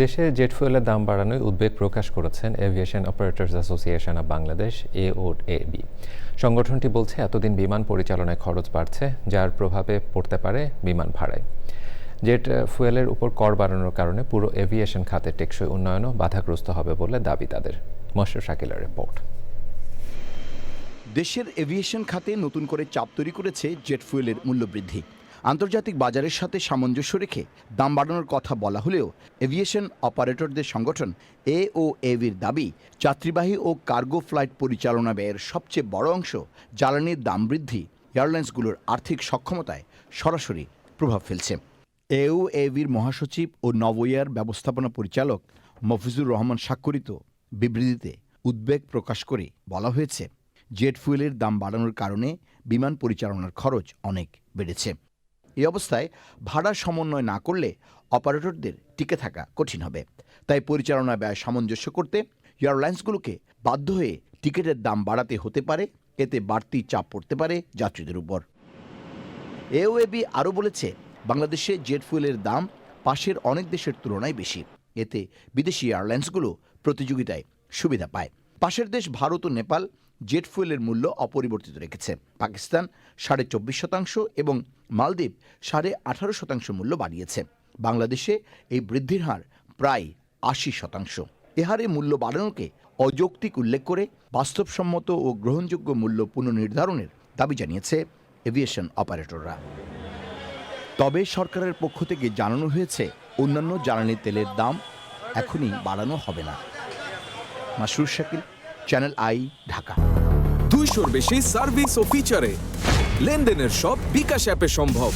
দেশে জেট ফুয়েলের দাম বাড়ানোয় উদ্বেগ প্রকাশ করেছেন aviation operators association of Bangladesh AOAB। সংগঠনটি বলছে এতদিন বিমান পরিচালনায় খরচ বাড়ছে, যার প্রভাবে পড়তে পারে বিমান ভাড়ায়। জেট ফুয়েলের উপর কর বাড়ানোর কারণে পুরো এভিয়েশন খাতের টেকসই উন্নয়নও বাধাগ্রস্ত হবে বলে দাবি তাদের। মশরুর শাকিলের রিপোর্ট। দেশের এভিয়েশন খাতে নতুন করে চাপ তৈরি করেছে জেট ফুয়েলের মূল্যবৃদ্ধি। আন্তর্জাতিক বাজারের সাথে সামঞ্জস্য রেখে দাম বাড়ানোর কথা বলা হলেও এভিয়েশন অপারেটরদের সংগঠন AOAB'র দাবি, যাত্রীবাহী ও কার্গো ফ্লাইট পরিচালনা ব্যয়ের সবচেয়ে বড় অংশ জ্বালানির দাম বৃদ্ধি এয়ারলাইন্সগুলোর আর্থিক সক্ষমতায় সরাসরি প্রভাব ফেলছে। AOAB'র মহাসচিব ও নভোএয়ার ব্যবস্থাপনা পরিচালক মফিজুর রহমান স্বাক্ষরিত বিবৃতিতে উদ্বেগ প্রকাশ করে বলা হয়েছে, জেট ফুয়েলের দাম বাড়ানোর কারণে বিমান পরিচালনার খরচ অনেক বেড়েছে। এই অবস্থায় ভাড়া সমন্বয় না করলে অপারেটরদের টিকে থাকা কঠিন হবে। তাই পরিচালনা ব্যয় সামঞ্জস্য করতে এয়ারলাইন্সগুলোকে বাধ্য হয়ে টিকিটের দাম বাড়াতে হতে পারে। এতে বাড়তি চাপ পড়তে পারে যাত্রীদের উপর। AOAB আরও বলেছে, বাংলাদেশে জেট ফুয়েলের দাম পাশের অনেক দেশের তুলনায় বেশি। এতে বিদেশি এয়ারলাইন্সগুলো প্রতিযোগিতায় সুবিধা পায়। পাশের দেশ ভারত ও নেপাল জেট ফুয়েলের মূল্য অপরিবর্তিত রেখেছে। পাকিস্তান 24.5% এবং মালদ্বীপ 18.5% মূল্য বাড়িয়েছে। বাংলাদেশে এই বৃদ্ধির হার প্রায় 80%। এ হারে মূল্য বাড়ানোকে অযৌক্তিক উল্লেখ করে বাস্তবসম্মত ও গ্রহণযোগ্য মূল্য পুনর্নির্ধারণের দাবি জানিয়েছে এভিয়েশন অপারেটররা। তবে সরকারের পক্ষ থেকে জানানো হয়েছে, অন্যান্য জ্বালানি তেলের দাম এখনই বাড়ানো হবে না। Mashrur Shakil, channel I, Dhaka. 200-র বেশি সার্ভিস ও ফিচারে লেনদেনের সব বিকাশ অ্যাপে সম্ভব।